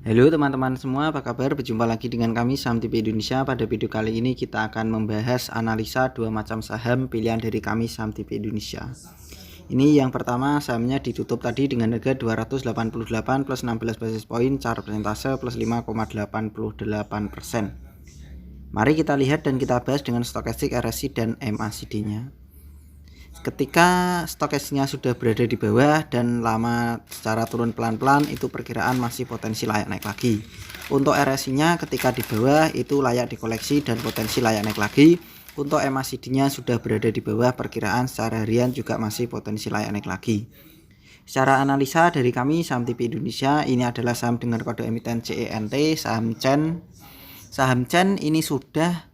Halo teman-teman semua, apa kabar? Berjumpa lagi dengan kami Saham TV Indonesia. Pada video kali ini kita akan membahas analisa dua macam saham pilihan dari kami Saham TV Indonesia. Ini yang pertama, sahamnya ditutup tadi dengan harga 288 plus 16 basis point, cara persentase plus 5,88%. Mari kita lihat dan kita bahas dengan stokastik, RSI dan MACD-nya. Ketika stokastiknya sudah berada di bawah dan lama secara turun pelan-pelan, itu perkiraan masih potensi layak naik lagi. Untuk RSI-nya ketika di bawah itu layak dikoleksi dan potensi layak naik lagi. Untuk MACD-nya sudah berada di bawah, perkiraan secara harian juga masih potensi layak naik lagi. Secara analisa dari kami Saham TV Indonesia, ini adalah saham dengan kode emiten CENT, saham CEN. Saham CEN ini sudah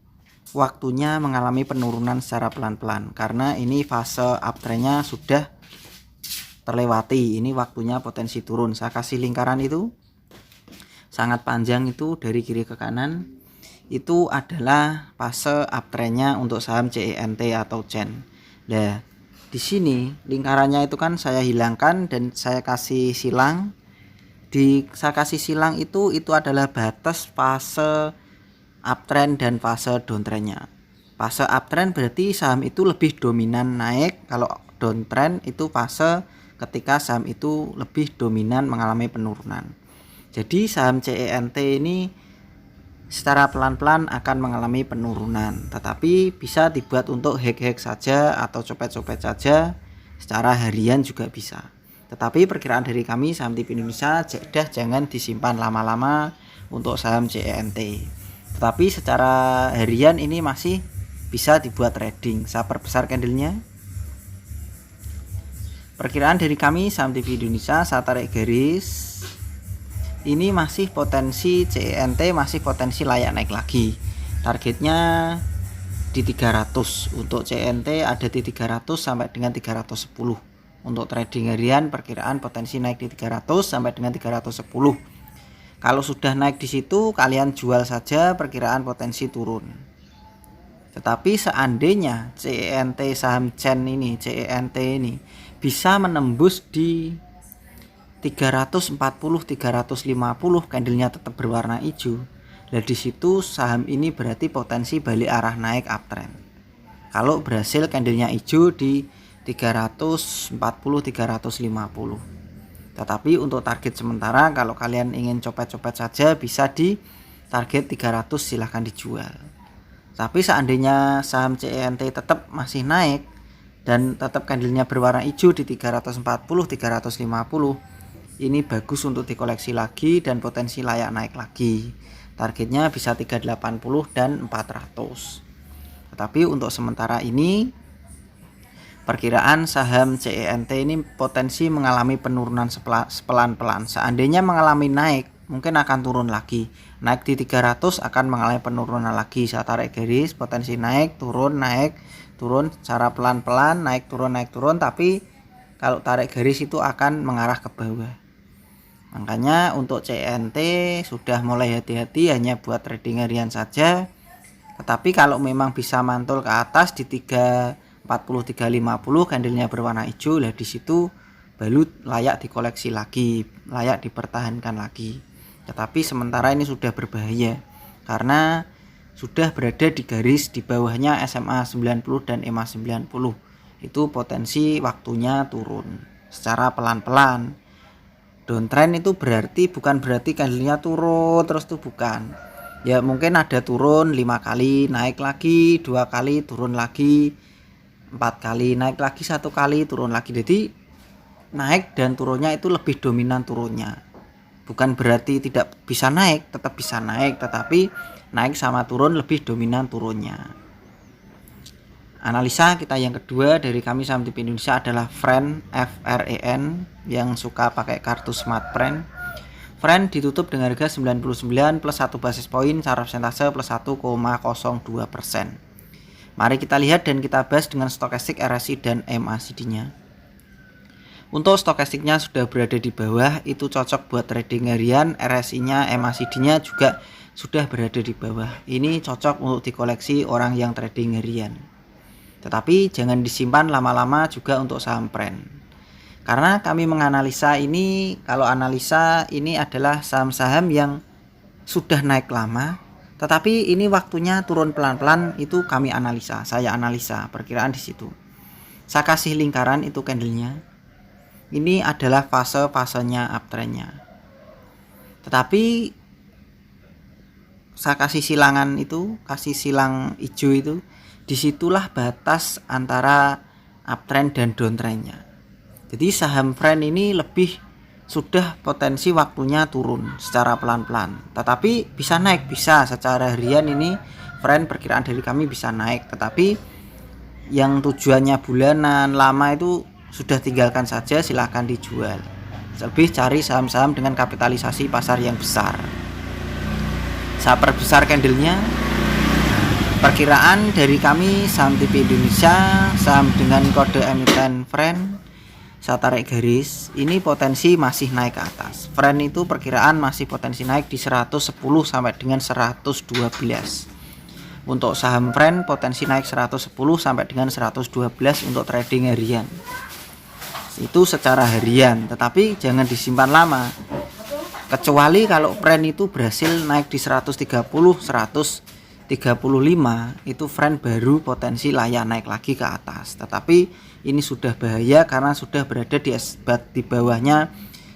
waktunya mengalami penurunan secara pelan-pelan karena ini fase uptrendnya sudah terlewati. Ini waktunya potensi turun. Saya kasih lingkaran itu sangat panjang, itu dari kiri ke kanan. Itu adalah fase uptrendnya untuk saham CENT atau CEN. Nah, di sini lingkarannya itu kan saya hilangkan dan saya kasih silang. Saya kasih silang itu adalah batas fase uptrend dan fase downtrendnya. Fase uptrend berarti saham itu lebih dominan naik, kalau downtrend itu fase ketika saham itu lebih dominan mengalami penurunan. Jadi saham CENT ini secara pelan-pelan akan mengalami penurunan, tetapi bisa dibuat untuk hack-hack saja atau copet-copet saja, secara harian juga bisa. Tetapi perkiraan dari kami Saham TV Indonesia, jangan disimpan lama-lama untuk saham CENT. Tetapi secara harian ini masih bisa dibuat trading. Saya perbesar candlenya. Perkiraan dari kami Saham TV Indonesia, saya tarik garis. Ini masih potensi CENT, masih potensi layak naik lagi. Targetnya di 300. Untuk CENT ada di 300 sampai dengan 310. Untuk trading harian perkiraan potensi naik di 300 sampai dengan 310. Kalau sudah naik di situ kalian jual saja, perkiraan potensi turun. Tetapi seandainya CENT saham CEN ini, CENT ini bisa menembus di 340, 350, candlenya tetap berwarna hijau. Nah, di situ saham ini berarti potensi balik arah naik uptrend. Kalau berhasil candlenya hijau di 340, 350. Tetapi untuk target sementara, kalau kalian ingin copet-copet saja bisa di target 300, silahkan dijual. Tapi seandainya saham CENT tetap masih naik dan tetap candlenya berwarna hijau di 340, 350, ini bagus untuk dikoleksi lagi dan potensi layak naik lagi. Targetnya bisa 380 dan 400. Tetapi untuk sementara ini perkiraan saham CENT ini potensi mengalami penurunan pelan-pelan. Seandainya mengalami naik, mungkin akan turun lagi. Naik di 300 akan mengalami penurunan lagi. Saya tarik garis, potensi naik, turun, secara pelan-pelan, naik turun. Tapi kalau tarik garis itu akan mengarah ke bawah. Makanya untuk CENT sudah mulai hati-hati, hanya buat trading harian saja. Tetapi kalau memang bisa mantul ke atas di 340, 350, candlenya berwarna hijau, lah di situ baru layak dikoleksi lagi, layak dipertahankan lagi. Tetapi sementara ini sudah berbahaya karena sudah berada di garis di bawahnya SMA 90 dan EMA 90. Itu potensi waktunya turun secara pelan-pelan. Downtrend itu bukan berarti candlenya turun terus, tuh bukan. Ya mungkin ada turun 5 kali, naik lagi 2 kali, turun lagi 4 kali, naik lagi 1 kali, turun lagi. Jadi naik dan turunnya itu lebih dominan turunnya. Bukan berarti tidak bisa naik, tetap bisa naik, tetapi naik sama turun lebih dominan turunnya. Analisa kita yang kedua dari kami Saham TV Indonesia adalah FREN, FREN, yang suka pakai kartu Smart Friend. FREN ditutup dengan harga 99 plus 1 basis point, cara persentase plus 1,02%. Mari kita lihat dan kita bahas dengan stokastik, RSI dan MACD-nya. Untuk stokastiknya sudah berada di bawah, itu cocok buat trading harian. RSI-nya, MACD-nya juga sudah berada di bawah. Ini cocok untuk dikoleksi orang yang trading harian. Tetapi jangan disimpan lama-lama juga untuk saham FREN. Karena kami menganalisa ini, kalau analisa ini adalah saham-saham yang sudah naik lama, tetapi ini waktunya turun pelan-pelan, itu kami analisa, saya analisa perkiraan di situ. Saya kasih lingkaran itu candlenya. Ini adalah fase-fasenya uptrendnya. Tetapi saya kasih silangan itu, kasih silang hijau itu, disitulah batas antara uptrend dan downtrendnya. Jadi saham friend ini lebih sudah potensi waktunya turun secara pelan-pelan, tetapi bisa naik, bisa secara harian ini friend perkiraan dari kami bisa naik. Tetapi yang tujuannya bulanan lama itu sudah tinggalkan saja, silahkan dijual. Lebih cari saham-saham dengan kapitalisasi pasar yang besar. Saya perbesar candlenya. Perkiraan dari kami saham TV Indonesia, saham dengan kode emiten friend, saya tarik garis, ini potensi masih naik ke atas. Friend itu perkiraan masih potensi naik di 110 sampai dengan 112. Untuk saham friend potensi naik 110 sampai dengan 112 untuk trading harian. Itu secara harian, tetapi jangan disimpan lama. Kecuali kalau friend itu berhasil naik di 130, 135, itu friend baru potensi layak naik lagi ke atas. Tetapi ini sudah bahaya karena sudah berada di bawahnya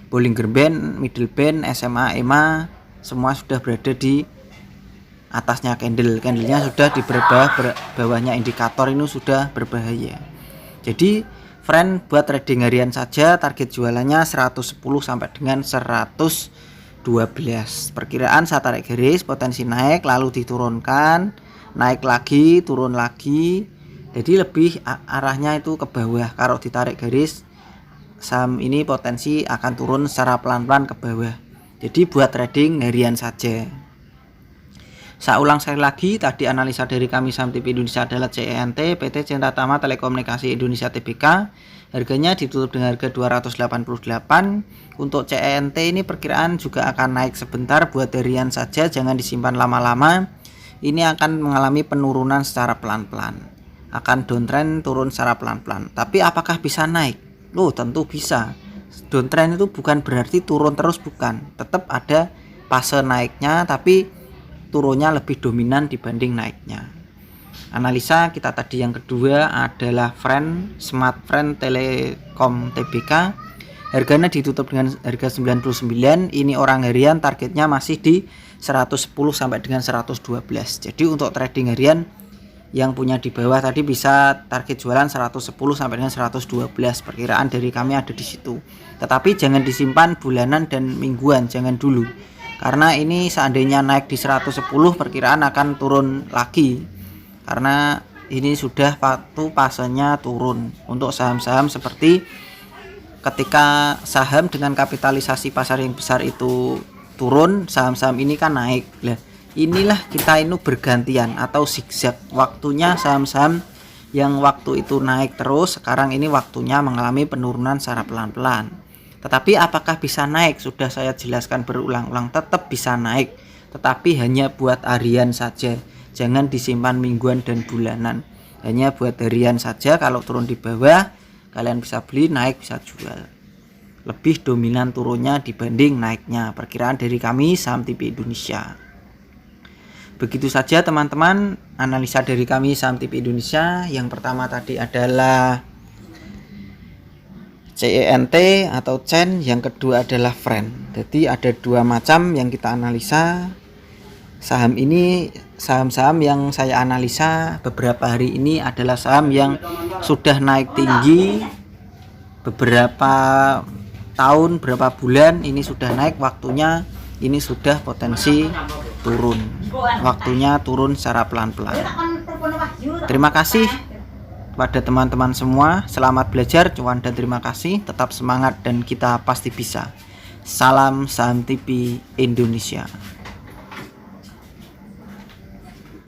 Bollinger Band, Middle Band, SMA, EMA, semua sudah berada di atasnya candlenya sudah di bawahnya indikator, ini sudah berbahaya. Jadi friend buat trading harian saja, target jualannya 110 sampai dengan 112. Perkiraan saya tarik garis, potensi naik lalu diturunkan, naik lagi, turun lagi. Jadi lebih arahnya itu ke bawah. Kalau ditarik garis, saham ini potensi akan turun secara pelan-pelan ke bawah. Jadi buat trading harian saja. Saya ulang sekali lagi, tadi analisa dari kami saham TV Indonesia adalah CENT, PT Cinta Tama Telekomunikasi Indonesia Tbk. Harganya ditutup dengan harga 288. Untuk CENT ini perkiraan juga akan naik sebentar, buat harian saja, jangan disimpan lama-lama. Ini akan mengalami penurunan secara pelan-pelan, akan downtrend, turun secara pelan-pelan. Tapi apakah bisa naik? Loh, tentu bisa. Downtrend itu bukan berarti turun terus, bukan. Tetap ada fase naiknya, tapi turunnya lebih dominan dibanding naiknya. Analisa kita tadi yang kedua adalah friend, Smart Friend Telekom Tbk. Harganya ditutup dengan harga 99. Ini orang harian, targetnya masih di 110 sampai dengan 112. Jadi untuk trading harian yang punya di bawah tadi bisa target jualan 110 sampai dengan 112. Perkiraan dari kami ada di situ. Tetapi jangan disimpan bulanan dan mingguan, jangan dulu. Karena ini seandainya naik di 110, perkiraan akan turun lagi. Karena ini sudah waktu fasenya turun. Untuk saham-saham seperti ketika saham dengan kapitalisasi pasar yang besar itu turun, saham-saham ini kan naik. Nah, inilah kita ini bergantian atau zigzag. Waktunya saham-saham yang waktu itu naik terus, sekarang ini waktunya mengalami penurunan secara pelan-pelan. Tetapi apakah bisa naik? Sudah saya jelaskan berulang-ulang, tetap bisa naik, tetapi hanya buat harian saja. Jangan disimpan mingguan dan bulanan. Hanya buat harian saja. Kalau turun di bawah, kalian bisa beli, naik bisa jual. Lebih dominan turunnya dibanding naiknya. Perkiraan dari kami saham TV Indonesia. Begitu saja teman-teman analisa dari kami saham TV Indonesia. Yang pertama tadi adalah CENT atau CEN, yang kedua adalah friend. Jadi ada dua macam yang kita analisa. Saham ini, saham-saham yang saya analisa beberapa hari ini adalah saham yang sudah naik tinggi beberapa tahun, berapa bulan ini sudah naik, waktunya ini sudah potensi turun. Waktunya turun secara pelan-pelan. Terima kasih pada teman-teman semua, selamat belajar, cuan dan terima kasih. Tetap semangat dan kita pasti bisa. Salam Saham TV Indonesia.